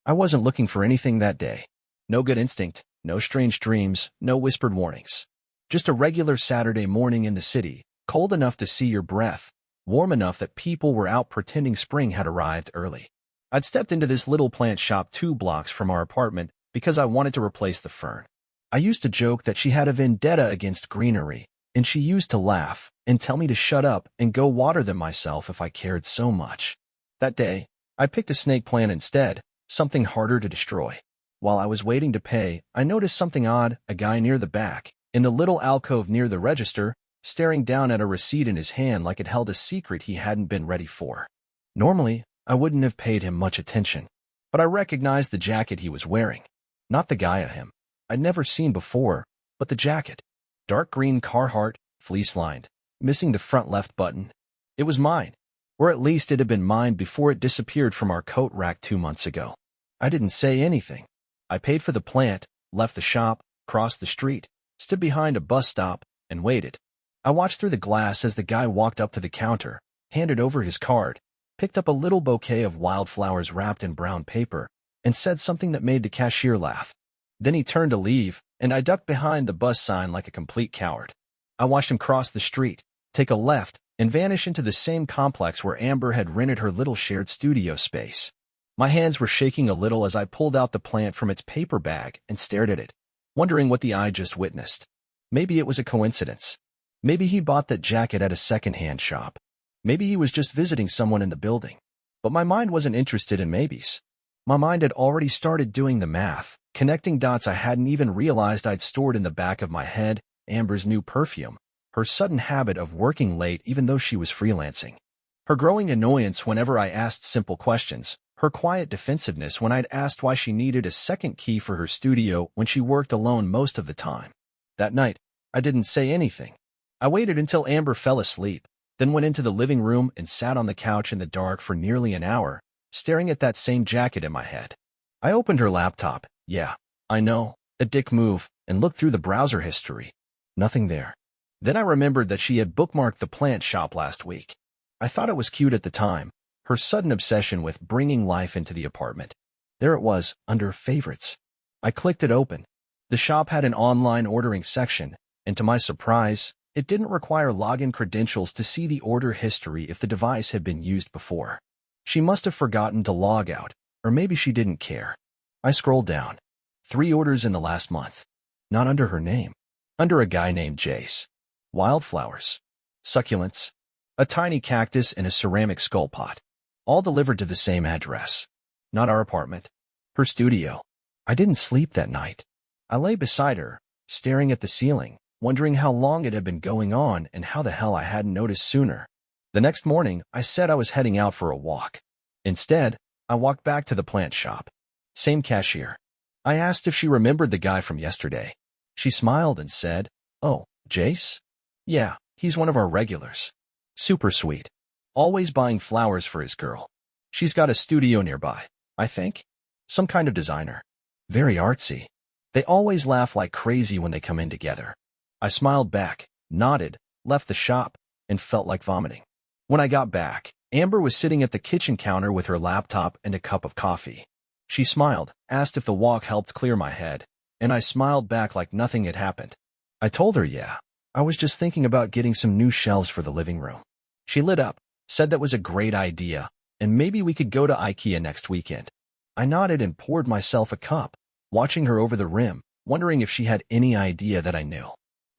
I wasn't looking for anything that day. No good instinct, no strange dreams, no whispered warnings. Just a regular Saturday morning in the city, cold enough to see your breath, warm enough that people were out pretending spring had arrived early. I'd stepped into this little plant shop 2 blocks from our apartment because I wanted to replace the fern. I used to joke that she had a vendetta against greenery, and she used to laugh and tell me to shut up and go water them myself if I cared so much. That day, I picked a snake plant instead, something harder to destroy. While I was waiting to pay, I noticed something odd, a guy near the back, in the little alcove near the register, staring down at a receipt in his hand like it held a secret he hadn't been ready for. Normally, I wouldn't have paid him much attention, but I recognized the jacket he was wearing. Not the guy of him. I'd never seen before, but the jacket. Dark green Carhartt, fleece-lined, missing the front left button. It was mine, or at least it had been mine before it disappeared from our coat rack 2 months ago. I didn't say anything. I paid for the plant, left the shop, crossed the street, stood behind a bus stop, and waited. I watched through the glass as the guy walked up to the counter, handed over his card, picked up a little bouquet of wildflowers wrapped in brown paper, and said something that made the cashier laugh. Then he turned to leave, and I ducked behind the bus sign like a complete coward. I watched him cross the street, take a left, and vanish into the same complex where Amber had rented her little shared studio space. My hands were shaking a little as I pulled out the plant from its paper bag and stared at it, wondering what the eye just witnessed. Maybe it was a coincidence. Maybe he bought that jacket at a second-hand shop. Maybe he was just visiting someone in the building. But my mind wasn't interested in maybes. My mind had already started doing the math, connecting dots I hadn't even realized I'd stored in the back of my head: Amber's new perfume, her sudden habit of working late even though she was freelancing, her growing annoyance whenever I asked simple questions, her quiet defensiveness when I'd asked why she needed a second key for her studio when she worked alone most of the time. That night, I didn't say anything. I waited until Amber fell asleep, then went into the living room and sat on the couch in the dark for nearly an hour, staring at that same jacket in my head. I opened her laptop. Yeah, I know, a dick move, and looked through the browser history. Nothing there. Then I remembered that she had bookmarked the plant shop last week. I thought it was cute at the time, her sudden obsession with bringing life into the apartment. There it was, under favorites. I clicked it open. The shop had an online ordering section, and to my surprise, it didn't require login credentials to see the order history if the device had been used before. She must have forgotten to log out, or maybe she didn't care. I scrolled down. 3 orders in the last month. Not under her name. Under a guy named Jace. Wildflowers. Succulents. A tiny cactus and a ceramic skull pot. All delivered to the same address. Not our apartment. Her studio. I didn't sleep that night. I lay beside her, staring at the ceiling, wondering how long it had been going on and how the hell I hadn't noticed sooner. The next morning, I said I was heading out for a walk. Instead, I walked back to the plant shop. Same cashier. I asked if she remembered the guy from yesterday. She smiled and said, "Oh, Jace? Yeah, he's one of our regulars. Super sweet. Always buying flowers for his girl. She's got a studio nearby, I think. Some kind of designer. Very artsy. They always laugh like crazy when they come in together." I smiled back, nodded, left the shop, and felt like vomiting. When I got back, Amber was sitting at the kitchen counter with her laptop and a cup of coffee. She smiled, asked if the walk helped clear my head, and I smiled back like nothing had happened. I told her, yeah, I was just thinking about getting some new shelves for the living room. She lit up, said that was a great idea, and maybe we could go to IKEA next weekend. I nodded and poured myself a cup, watching her over the rim, wondering if she had any idea that I knew.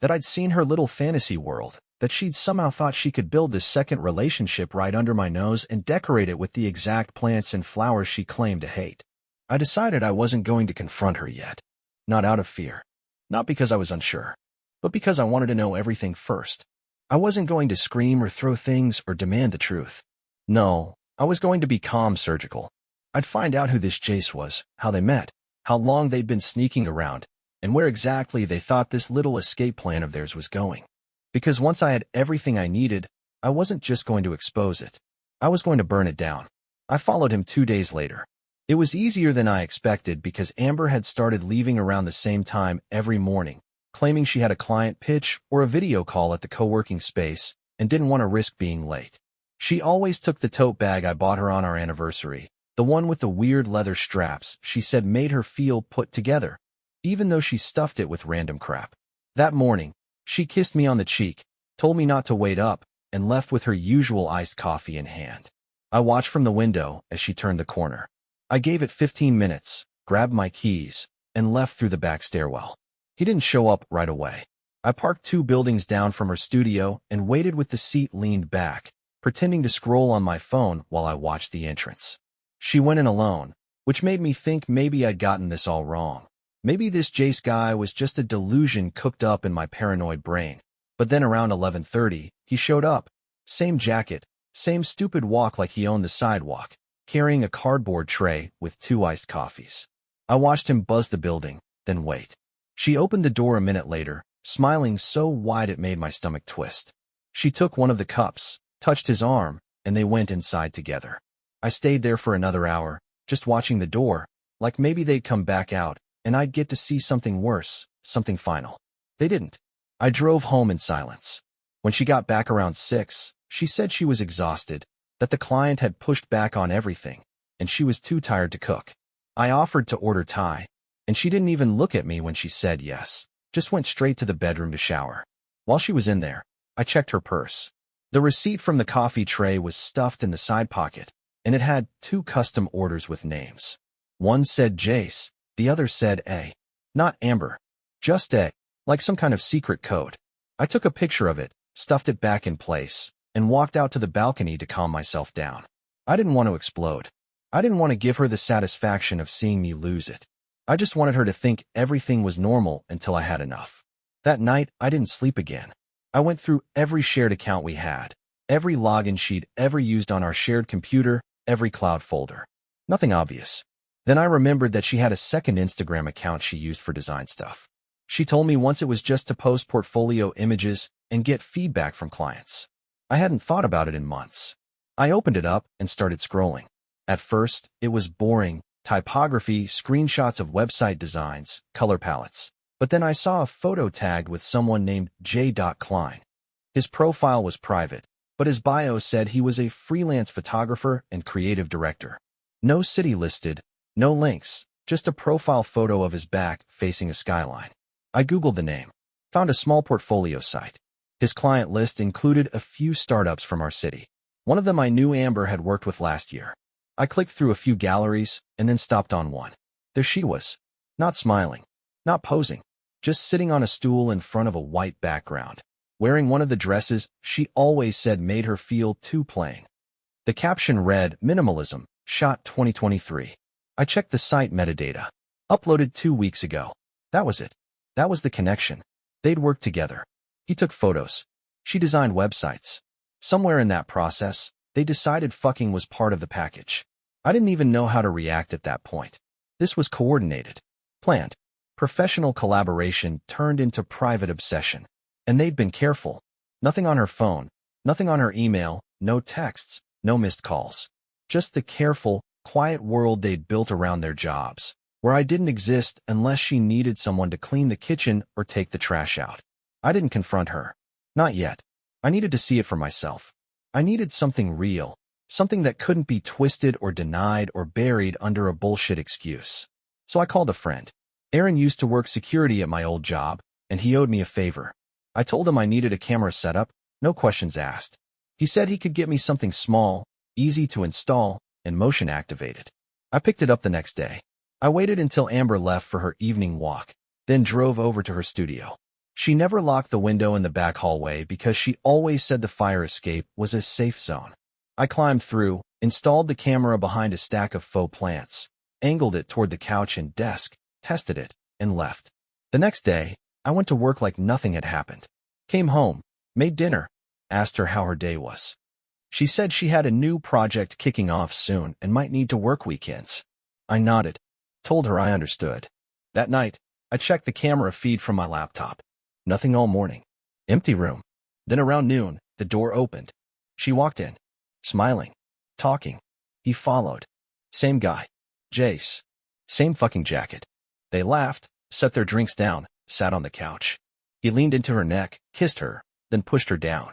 That I'd seen her little fantasy world, that she'd somehow thought she could build this second relationship right under my nose and decorate it with the exact plants and flowers she claimed to hate. I decided I wasn't going to confront her yet. Not out of fear. Not because I was unsure. But because I wanted to know everything first. I wasn't going to scream or throw things or demand the truth. No, I was going to be calm, surgical. I'd find out who this Jace was, how they met, how long they'd been sneaking around, and where exactly they thought this little escape plan of theirs was going. Because once I had everything I needed, I wasn't just going to expose it. I was going to burn it down. I followed him 2 days later. It was easier than I expected because Amber had started leaving around the same time every morning, claiming she had a client pitch or a video call at the co-working space and didn't want to risk being late. She always took the tote bag I bought her on our anniversary, The one with the weird leather straps, she said, made her feel put together, even though she stuffed it with random crap. That morning, she kissed me on the cheek, told me not to wait up, and left with her usual iced coffee in hand. I watched from the window as she turned the corner. I gave it 15 minutes, grabbed my keys, and left through the back stairwell. He didn't show up right away. I parked 2 buildings down from her studio and waited with the seat leaned back, pretending to scroll on my phone while I watched the entrance. She went in alone, which made me think maybe I'd gotten this all wrong. Maybe this Jace guy was just a delusion cooked up in my paranoid brain. But then around 11:30, he showed up. Same jacket, same stupid walk like he owned the sidewalk, carrying a cardboard tray with 2 iced coffees. I watched him buzz the building, then wait. She opened the door a minute later, smiling so wide it made my stomach twist. She took one of the cups, touched his arm, and they went inside together. I stayed there for another hour, just watching the door, like maybe they'd come back out, and I'd get to see something worse, something final. They didn't. I drove home in silence. When she got back around 6, she said she was exhausted, that the client had pushed back on everything, and she was too tired to cook. I offered to order Thai, and she didn't even look at me when she said yes, just went straight to the bedroom to shower. While she was in there, I checked her purse. The receipt from the coffee tray was stuffed in the side pocket, and it had 2 custom orders with names. One said Jace, the other said A. Not Amber. Just A. Like some kind of secret code. I took a picture of it, stuffed it back in place, and walked out to the balcony to calm myself down. I didn't want to explode. I didn't want to give her the satisfaction of seeing me lose it. I just wanted her to think everything was normal until I had enough. That night, I didn't sleep again. I went through every shared account we had, every login sheet ever used on our shared computer, every cloud folder. Nothing obvious. Then I remembered that she had a second Instagram account she used for design stuff. She told me once it was just to post portfolio images and get feedback from clients. I hadn't thought about it in months. I opened it up and started scrolling. At first, it was boring, typography, screenshots of website designs, color palettes. But then I saw a photo tagged with someone named J. Klein. His profile was private, but his bio said he was a freelance photographer and creative director. No city listed, no links, just a profile photo of his back facing a skyline. I Googled the name, found a small portfolio site. His client list included a few startups from our city. One of them I knew Amber had worked with last year. I clicked through a few galleries and then stopped on one. There she was, not smiling, not posing, just sitting on a stool in front of a white background, wearing one of the dresses she always said made her feel too plain. The caption read, "Minimalism, shot 2023. I checked the site metadata. Uploaded 2 weeks ago. That was it. That was the connection. They'd worked together. He took photos. She designed websites. Somewhere in that process, they decided fucking was part of the package. I didn't even know how to react at that point. This was coordinated, planned. Professional collaboration turned into private obsession. And they'd been careful. Nothing on her phone, nothing on her email, no texts, no missed calls. Just the careful, quiet world they'd built around their jobs, where I didn't exist unless she needed someone to clean the kitchen or take the trash out. I didn't confront her. Not yet. I needed to see it for myself. I needed something real, something that couldn't be twisted or denied or buried under a bullshit excuse. So I called a friend. Aaron used to work security at my old job, and he owed me a favor. I told him I needed a camera setup, no questions asked. He said he could get me something small, easy to install, and motion activated. I picked it up the next day. I waited until Amber left for her evening walk, then drove over to her studio. She never locked the window in the back hallway because she always said the fire escape was a safe zone. I climbed through, installed the camera behind a stack of faux plants, angled it toward the couch and desk, tested it, and left. The next day, I went to work like nothing had happened. Came home, made dinner, asked her how her day was. She said she had a new project kicking off soon and might need to work weekends. I nodded, told her I understood. That night, I checked the camera feed from my laptop. Nothing all morning. Empty room. Then around noon, the door opened. She walked in, smiling, talking. He followed. Same guy. Jace. Same fucking jacket. They laughed, set their drinks down, sat on the couch. He leaned into her neck, kissed her, then pushed her down.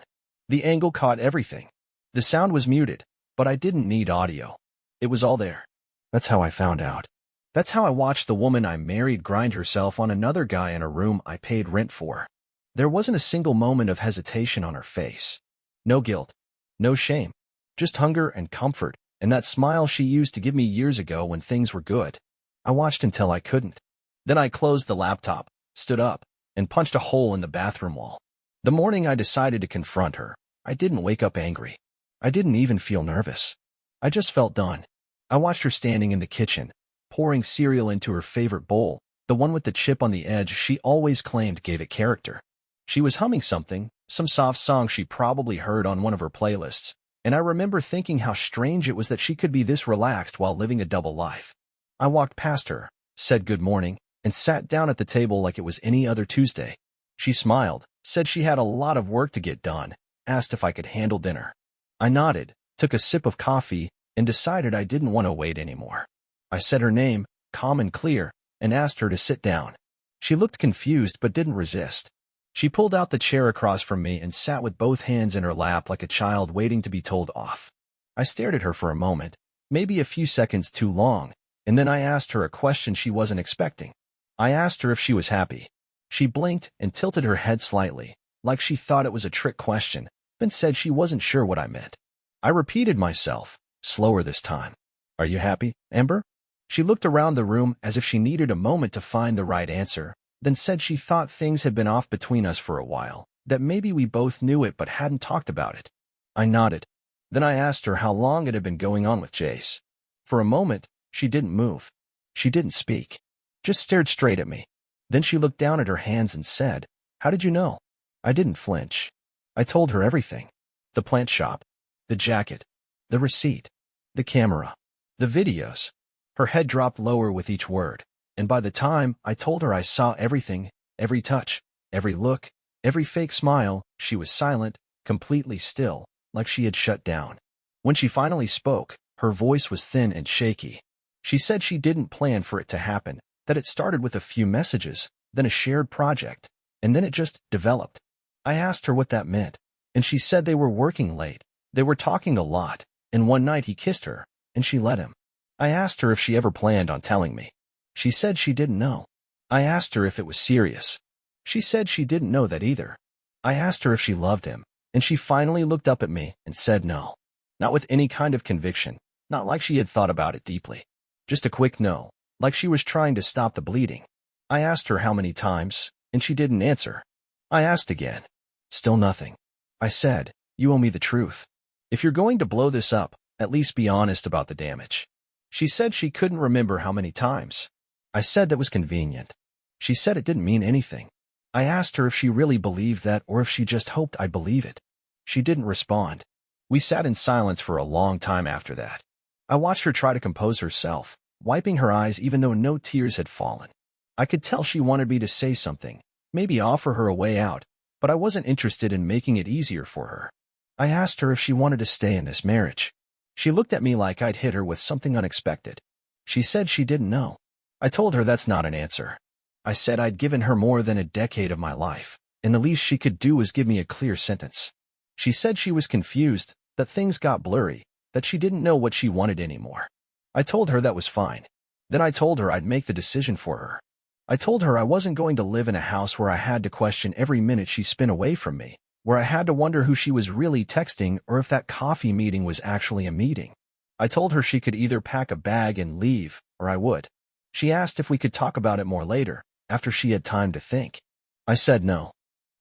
The angle caught everything. The sound was muted, but I didn't need audio. It was all there. That's how I found out. That's how I watched the woman I married grind herself on another guy in a room I paid rent for. There wasn't a single moment of hesitation on her face. No guilt. No shame. Just hunger and comfort, and that smile she used to give me years ago when things were good. I watched until I couldn't. Then I closed the laptop, stood up, and punched a hole in the bathroom wall. The morning I decided to confront her, I didn't wake up angry. I didn't even feel nervous. I just felt done. I watched her standing in the kitchen, pouring cereal into her favorite bowl, the one with the chip on the edge she always claimed gave it character. She was humming something, some soft song she probably heard on one of her playlists, and I remember thinking how strange it was that she could be this relaxed while living a double life. I walked past her, said good morning, and sat down at the table like it was any other Tuesday. She smiled, said she had a lot of work to get done, asked if I could handle dinner. I nodded, took a sip of coffee, and decided I didn't want to wait anymore. I said her name, calm and clear, and asked her to sit down. She looked confused but didn't resist. She pulled out the chair across from me and sat with both hands in her lap like a child waiting to be told off. I stared at her for a moment, maybe a few seconds too long, and then I asked her a question she wasn't expecting. I asked her if she was happy. She blinked and tilted her head slightly, like she thought it was a trick question, then said she wasn't sure what I meant. I repeated myself, slower this time. Are you happy, Amber? She looked around the room as if she needed a moment to find the right answer, then said she thought things had been off between us for a while, that maybe we both knew it but hadn't talked about it. I nodded. Then I asked her how long it had been going on with Jace. For a moment, she didn't move. She didn't speak. Just stared straight at me. Then she looked down at her hands and said, "How did you know?" I didn't flinch. I told her everything. The plant shop. The jacket. The receipt. The camera. The videos. Her head dropped lower with each word, and by the time I told her I saw everything, every touch, every look, every fake smile, she was silent, completely still, like she had shut down. When she finally spoke, her voice was thin and shaky. She said she didn't plan for it to happen, that it started with a few messages, then a shared project, and then it just developed. I asked her what that meant, and she said they were working late, they were talking a lot, and one night he kissed her, and she let him. I asked her if she ever planned on telling me. She said she didn't know. I asked her if it was serious. She said she didn't know that either. I asked her if she loved him, and she finally looked up at me and said no. Not with any kind of conviction, not like she had thought about it deeply. Just a quick no, like she was trying to stop the bleeding. I asked her how many times, and she didn't answer. I asked again. Still nothing. I said, "You owe me the truth. If you're going to blow this up, at least be honest about the damage." She said she couldn't remember how many times. I said that was convenient. She said it didn't mean anything. I asked her if she really believed that or if she just hoped I'd believe it. She didn't respond. We sat in silence for a long time after that. I watched her try to compose herself, wiping her eyes even though no tears had fallen. I could tell she wanted me to say something, maybe offer her a way out, but I wasn't interested in making it easier for her. I asked her if she wanted to stay in this marriage. She looked at me like I'd hit her with something unexpected. She said she didn't know. I told her that's not an answer. I said I'd given her more than a decade of my life, and the least she could do was give me a clear sentence. She said she was confused, that things got blurry, that she didn't know what she wanted anymore. I told her that was fine. Then I told her I'd make the decision for her. I told her I wasn't going to live in a house where I had to question every minute she spent away from me, where I had to wonder who she was really texting or if that coffee meeting was actually a meeting. I told her she could either pack a bag and leave, or I would. She asked if we could talk about it more later, after she had time to think. I said no.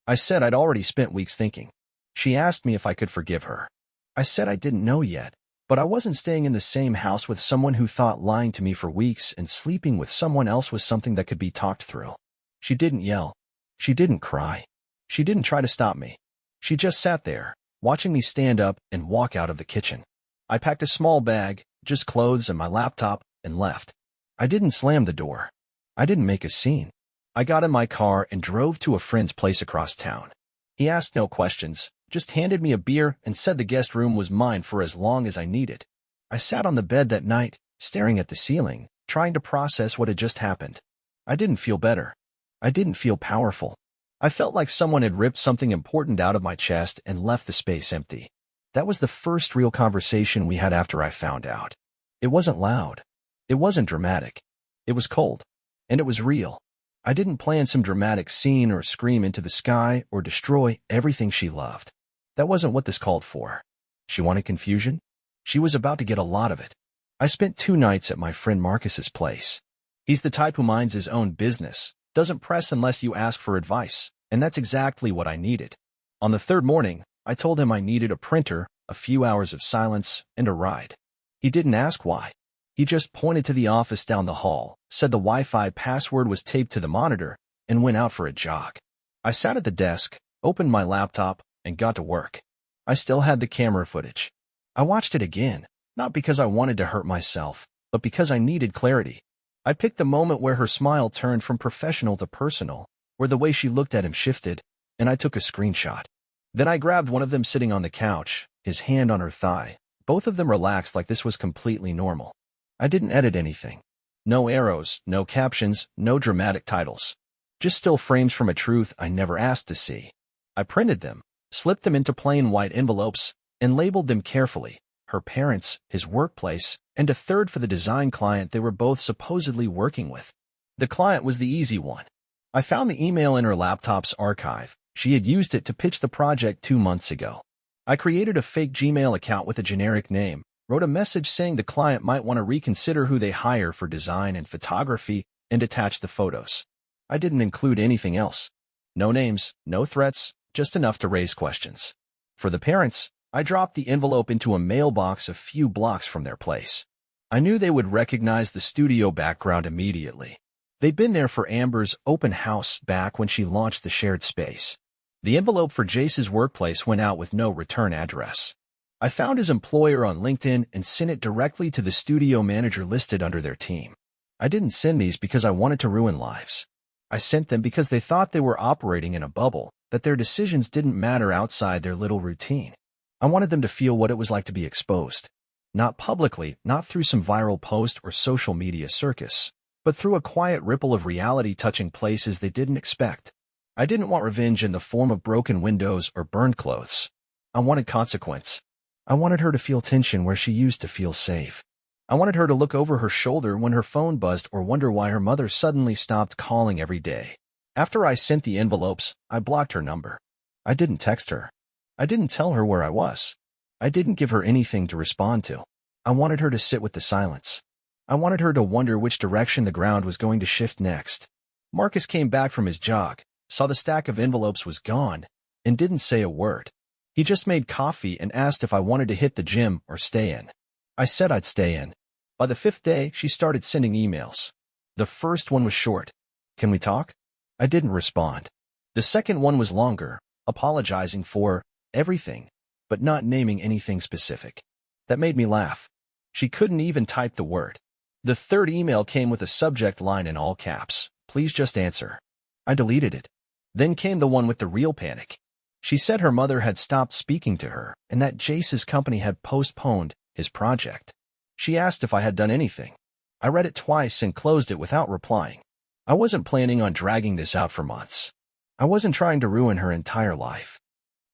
I said I'd already spent weeks thinking. She asked me if I could forgive her. I said I didn't know yet, but I wasn't staying in the same house with someone who thought lying to me for weeks and sleeping with someone else was something that could be talked through. She didn't yell. She didn't cry. She didn't try to stop me. She just sat there, watching me stand up and walk out of the kitchen. I packed a small bag, just clothes and my laptop, and left. I didn't slam the door. I didn't make a scene. I got in my car and drove to a friend's place across town. He asked no questions, just handed me a beer and said the guest room was mine for as long as I needed. I sat on the bed that night, staring at the ceiling, trying to process what had just happened. I didn't feel better. I didn't feel powerful. I felt like someone had ripped something important out of my chest and left the space empty. That was the first real conversation we had after I found out. It wasn't loud. It wasn't dramatic. It was cold. And it was real. I didn't plan some dramatic scene or scream into the sky or destroy everything she loved. That wasn't what this called for. She wanted confusion? She was about to get a lot of it. I spent 2 nights at my friend Marcus's place. He's the type who minds his own business, doesn't press unless you ask for advice, and that's exactly what I needed. On the 3rd morning, I told him I needed a printer, a few hours of silence, and a ride. He didn't ask why. He just pointed to the office down the hall, said the Wi-Fi password was taped to the monitor, and went out for a jog. I sat at the desk, opened my laptop, and got to work. I still had the camera footage. I watched it again, not because I wanted to hurt myself, but because I needed clarity. I picked the moment where her smile turned from professional to personal, where the way she looked at him shifted, and I took a screenshot. Then I grabbed one of them sitting on the couch, his hand on her thigh. Both of them relaxed like this was completely normal. I didn't edit anything. No arrows, no captions, no dramatic titles. Just still frames from a truth I never asked to see. I printed them, slipped them into plain white envelopes, and labeled them carefully. Her parents, his workplace, and a third for the design client they were both supposedly working with. The client was the easy one. I found the email in her laptop's archive. She had used it to pitch the project 2 months ago. I created a fake Gmail account with a generic name, wrote a message saying the client might want to reconsider who they hire for design and photography, and attached the photos. I didn't include anything else. No names, no threats, just enough to raise questions. For the parents, I dropped the envelope into a mailbox a few blocks from their place. I knew they would recognize the studio background immediately. They'd been there for Amber's open house back when she launched the shared space. The envelope for Jace's workplace went out with no return address. I found his employer on LinkedIn and sent it directly to the studio manager listed under their team. I didn't send these because I wanted to ruin lives. I sent them because they thought they were operating in a bubble, that their decisions didn't matter outside their little routine. I wanted them to feel what it was like to be exposed. Not publicly, not through some viral post or social media circus, but through a quiet ripple of reality touching places they didn't expect. I didn't want revenge in the form of broken windows or burned clothes. I wanted consequence. I wanted her to feel tension where she used to feel safe. I wanted her to look over her shoulder when her phone buzzed or wonder why her mother suddenly stopped calling every day. After I sent the envelopes, I blocked her number. I didn't text her. I didn't tell her where I was. I didn't give her anything to respond to. I wanted her to sit with the silence. I wanted her to wonder which direction the ground was going to shift next. Marcus came back from his jog, saw the stack of envelopes was gone, and didn't say a word. He just made coffee and asked if I wanted to hit the gym or stay in. I said I'd stay in. By the 5th day, she started sending emails. The first one was short. Can we talk? I didn't respond. The second one was longer, apologizing for everything, but not naming anything specific. That made me laugh. She couldn't even type the word. The third email came with a subject line in all caps. Please just answer. I deleted it. Then came the one with the real panic. She said her mother had stopped speaking to her and that Jace's company had postponed his project. She asked if I had done anything. I read it twice and closed it without replying. I wasn't planning on dragging this out for months. I wasn't trying to ruin her entire life.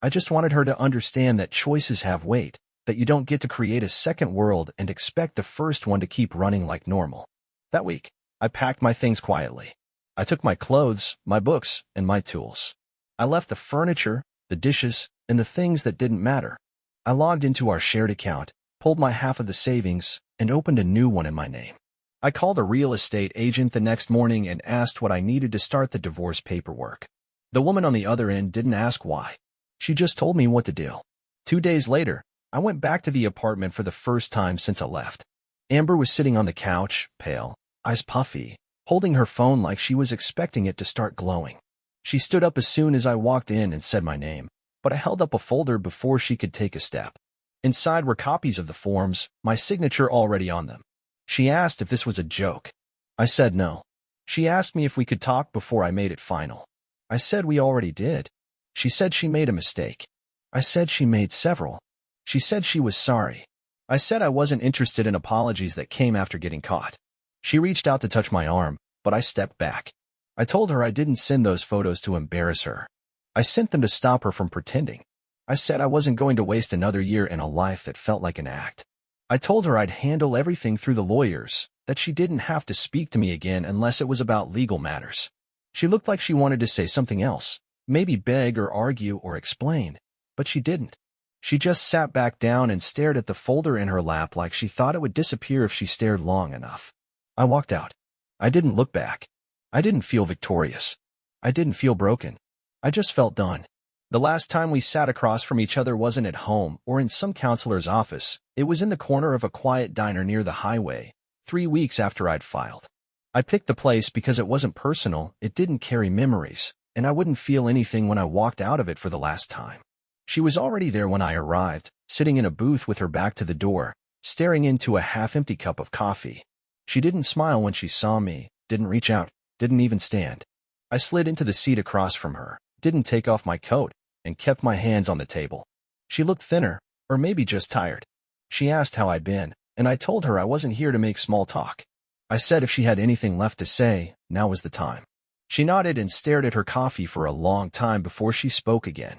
I just wanted her to understand that choices have weight, that you don't get to create a second world and expect the first one to keep running like normal. That week, I packed my things quietly. I took my clothes, my books, and my tools. I left the furniture, the dishes, and the things that didn't matter. I logged into our shared account, pulled my half of the savings, and opened a new one in my name. I called a real estate agent the next morning and asked what I needed to start the divorce paperwork. The woman on the other end didn't ask why. She just told me what to do. 2 days later, I went back to the apartment for the first time since I left. Amber was sitting on the couch, pale, eyes puffy, holding her phone like she was expecting it to start glowing. She stood up as soon as I walked in and said my name, but I held up a folder before she could take a step. Inside were copies of the forms, my signature already on them. She asked if this was a joke. I said no. She asked me if we could talk before I made it final. I said we already did. She said she made a mistake. I said she made several. She said she was sorry. I said I wasn't interested in apologies that came after getting caught. She reached out to touch my arm, but I stepped back. I told her I didn't send those photos to embarrass her. I sent them to stop her from pretending. I said I wasn't going to waste another year in a life that felt like an act. I told her I'd handle everything through the lawyers, that she didn't have to speak to me again unless it was about legal matters. She looked like she wanted to say something else, maybe beg or argue or explain, but she didn't. She just sat back down and stared at the folder in her lap like she thought it would disappear if she stared long enough. I walked out. I didn't look back. I didn't feel victorious. I didn't feel broken. I just felt done. The last time we sat across from each other wasn't at home or in some counselor's office. It was in the corner of a quiet diner near the highway, 3 weeks after I'd filed. I picked the place because it wasn't personal, it didn't carry memories, and I wouldn't feel anything when I walked out of it for the last time. She was already there when I arrived, sitting in a booth with her back to the door, staring into a half-empty cup of coffee. She didn't smile when she saw me, didn't reach out, didn't even stand. I slid into the seat across from her, didn't take off my coat, and kept my hands on the table. She looked thinner, or maybe just tired. She asked how I'd been, and I told her I wasn't here to make small talk. I said if she had anything left to say, now was the time. She nodded and stared at her coffee for a long time before she spoke again.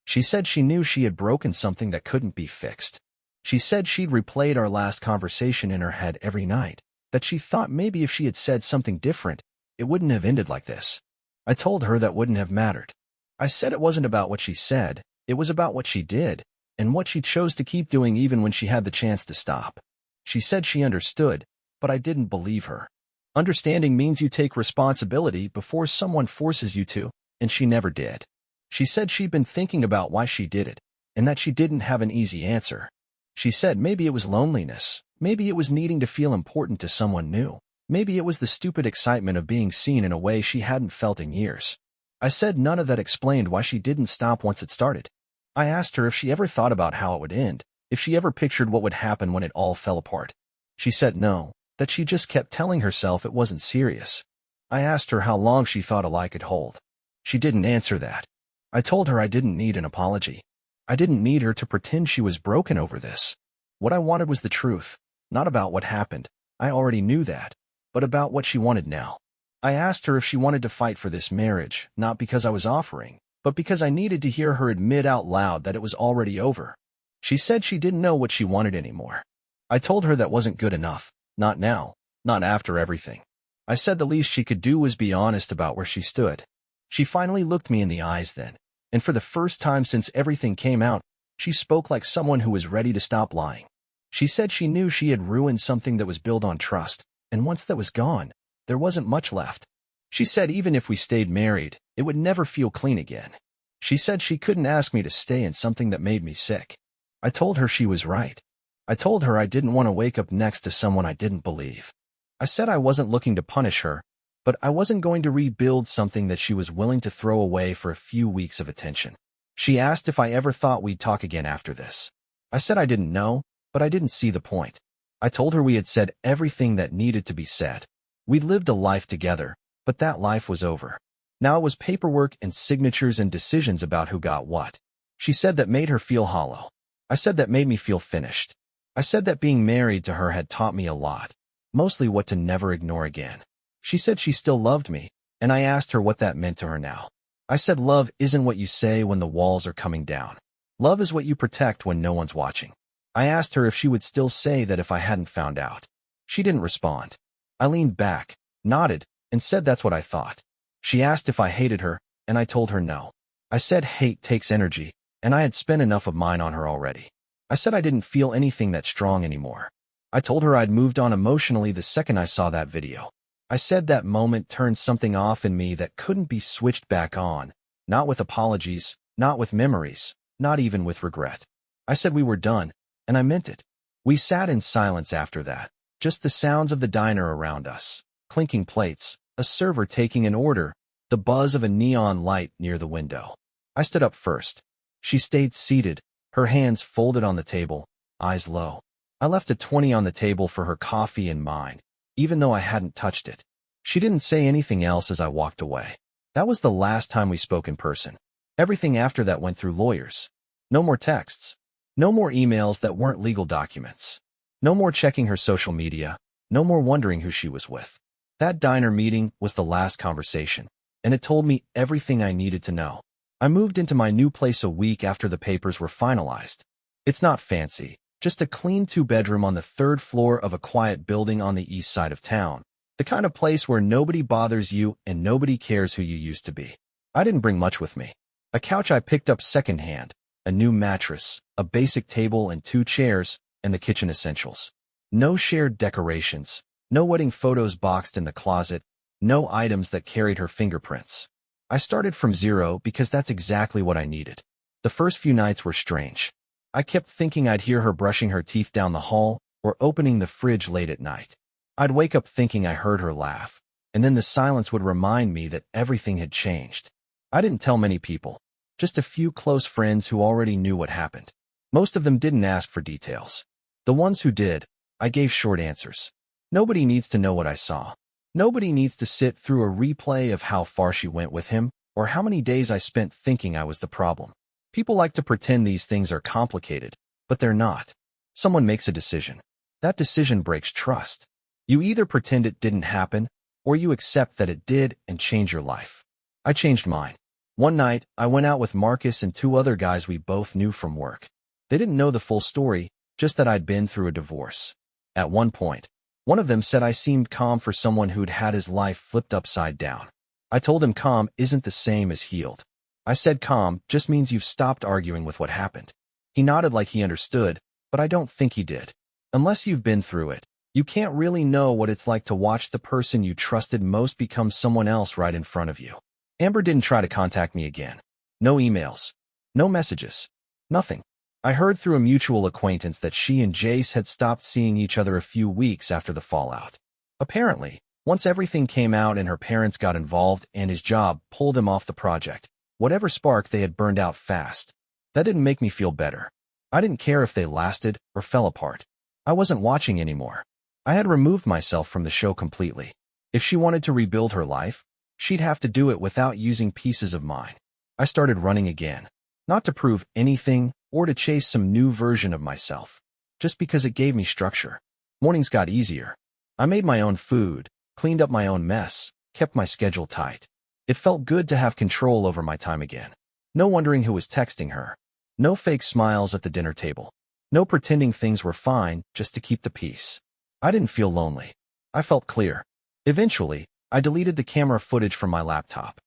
She said she knew she had broken something that couldn't be fixed. She said she'd replayed our last conversation in her head every night, that she thought maybe if she had said something different, it wouldn't have ended like this. I told her that wouldn't have mattered. I said it wasn't about what she said, it was about what she did, and what she chose to keep doing even when she had the chance to stop. She said she understood, but I didn't believe her. Understanding means you take responsibility before someone forces you to, and she never did. She said she'd been thinking about why she did it, and that she didn't have an easy answer. She said maybe it was loneliness, maybe it was needing to feel important to someone new, maybe it was the stupid excitement of being seen in a way she hadn't felt in years. I said none of that explained why she didn't stop once it started. I asked her if she ever thought about how it would end, if she ever pictured what would happen when it all fell apart. She said no, that she just kept telling herself it wasn't serious. I asked her how long she thought a lie could hold. She didn't answer that. I told her I didn't need an apology. I didn't need her to pretend she was broken over this. What I wanted was the truth, not about what happened. I already knew that, but about what she wanted now. I asked her if she wanted to fight for this marriage, not because I was offering, but because I needed to hear her admit out loud that it was already over. She said she didn't know what she wanted anymore. I told her that wasn't good enough. Not now, not after everything. I said the least she could do was be honest about where she stood. She finally looked me in the eyes then, and for the first time since everything came out, she spoke like someone who was ready to stop lying. She said she knew she had ruined something that was built on trust, and once that was gone, there wasn't much left. She said even if we stayed married, it would never feel clean again. She said she couldn't ask me to stay in something that made me sick. I told her she was right. I told her I didn't want to wake up next to someone I didn't believe. I said I wasn't looking to punish her, but I wasn't going to rebuild something that she was willing to throw away for a few weeks of attention. She asked if I ever thought we'd talk again after this. I said I didn't know, but I didn't see the point. I told her we had said everything that needed to be said. We'd lived a life together, but that life was over. Now it was paperwork and signatures and decisions about who got what. She said that made her feel hollow. I said that made me feel finished. I said that being married to her had taught me a lot, mostly what to never ignore again. She said she still loved me, and I asked her what that meant to her now. I said love isn't what you say when the walls are coming down. Love is what you protect when no one's watching. I asked her if she would still say that if I hadn't found out. She didn't respond. I leaned back, nodded, and said that's what I thought. She asked if I hated her, and I told her no. I said hate takes energy, and I had spent enough of mine on her already. I said I didn't feel anything that strong anymore. I told her I'd moved on emotionally the second I saw that video. I said that moment turned something off in me that couldn't be switched back on, not with apologies, not with memories, not even with regret. I said we were done, and I meant it. We sat in silence after that, just the sounds of the diner around us, clinking plates, a server taking an order, the buzz of a neon light near the window. I stood up first. She stayed seated, her hands folded on the table, eyes low. I left a 20 on the table for her coffee and mine, even though I hadn't touched it. She didn't say anything else as I walked away. That was the last time we spoke in person. Everything after that went through lawyers. No more texts. No more emails that weren't legal documents. No more checking her social media. No more wondering who she was with. That diner meeting was the last conversation, and it told me everything I needed to know. I moved into my new place a week after the papers were finalized. It's not fancy, Just a clean two-bedroom on the third floor of a quiet building on the east side of town. The kind of place where nobody bothers you and nobody cares who you used to be. I didn't bring much with me. A couch I picked up secondhand, a new mattress, a basic table and 2 chairs, and the kitchen essentials. No shared decorations, no wedding photos boxed in the closet, no items that carried her fingerprints. I started from zero because that's exactly what I needed. The first few nights were strange. I kept thinking I'd hear her brushing her teeth down the hall or opening the fridge late at night. I'd wake up thinking I heard her laugh, and then the silence would remind me that everything had changed. I didn't tell many people, just a few close friends who already knew what happened. Most of them didn't ask for details. The ones who did, I gave short answers. Nobody needs to know what I saw. Nobody needs to sit through a replay of how far she went with him or how many days I spent thinking I was the problem. People like to pretend these things are complicated, but they're not. Someone makes a decision. That decision breaks trust. You either pretend it didn't happen, or you accept that it did and change your life. I changed mine. One night, I went out with Marcus and 2 other guys we both knew from work. They didn't know the full story, just that I'd been through a divorce. At one point, one of them said I seemed calm for someone who'd had his life flipped upside down. I told him calm isn't the same as healed. I said calm just means you've stopped arguing with what happened. He nodded like he understood, but I don't think he did. Unless you've been through it, you can't really know what it's like to watch the person you trusted most become someone else right in front of you. Amber didn't try to contact me again. No emails. No messages. Nothing. I heard through a mutual acquaintance that she and Jace had stopped seeing each other a few weeks after the fallout. Apparently, once everything came out and her parents got involved and his job pulled him off the project, whatever spark they had burned out fast. That didn't make me feel better. I didn't care if they lasted or fell apart. I wasn't watching anymore. I had removed myself from the show completely. If she wanted to rebuild her life, she'd have to do it without using pieces of mine. I started running again. Not to prove anything or to chase some new version of myself. Just because it gave me structure. Mornings got easier. I made my own food, cleaned up my own mess, kept my schedule tight. It felt good to have control over my time again. No wondering who was texting her. No fake smiles at the dinner table. No pretending things were fine just to keep the peace. I didn't feel lonely. I felt clear. Eventually, I deleted the camera footage from my laptop.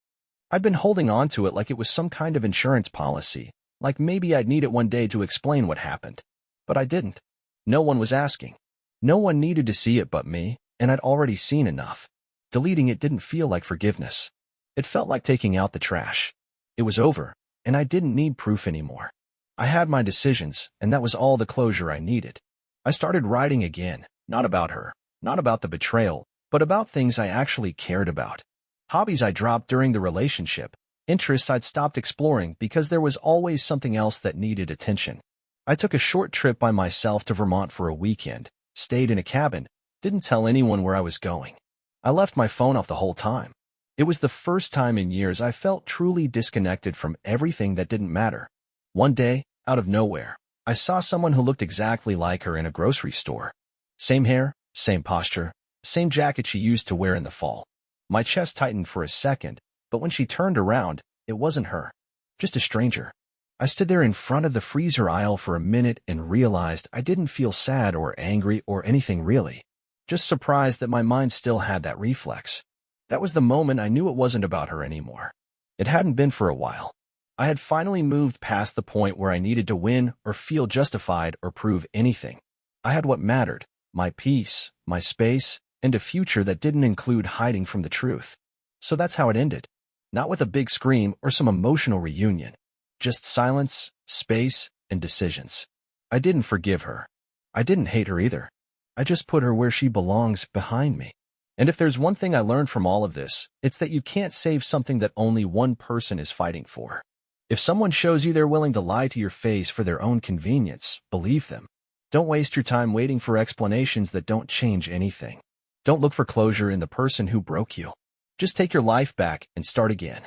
I'd been holding on to it like it was some kind of insurance policy, like maybe I'd need it one day to explain what happened. But I didn't. No one was asking. No one needed to see it but me, and I'd already seen enough. Deleting it didn't feel like forgiveness. It felt like taking out the trash. It was over, and I didn't need proof anymore. I had my decisions, and that was all the closure I needed. I started writing again, not about her, not about the betrayal, but about things I actually cared about. Hobbies I dropped during the relationship, interests I'd stopped exploring because there was always something else that needed attention. I took a short trip by myself to Vermont for a weekend, stayed in a cabin, didn't tell anyone where I was going. I left my phone off the whole time. It was the first time in years I felt truly disconnected from everything that didn't matter. One day, out of nowhere, I saw someone who looked exactly like her in a grocery store. Same hair, same posture, same jacket she used to wear in the fall. My chest tightened for a second, but when she turned around, it wasn't her. Just a stranger. I stood there in front of the freezer aisle for a minute and realized I didn't feel sad or angry or anything really. Just surprised that my mind still had that reflex. That was the moment I knew it wasn't about her anymore. It hadn't been for a while. I had finally moved past the point where I needed to win or feel justified or prove anything. I had what mattered, my peace, my space, and a future that didn't include hiding from the truth. So that's how it ended. Not with a big scream or some emotional reunion. Just silence, space, and decisions. I didn't forgive her. I didn't hate her either. I just put her where she belongs, behind me. And if there's one thing I learned from all of this, it's that you can't save something that only one person is fighting for. If someone shows you they're willing to lie to your face for their own convenience, believe them. Don't waste your time waiting for explanations that don't change anything. Don't look for closure in the person who broke you. Just take your life back and start again.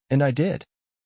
And I did.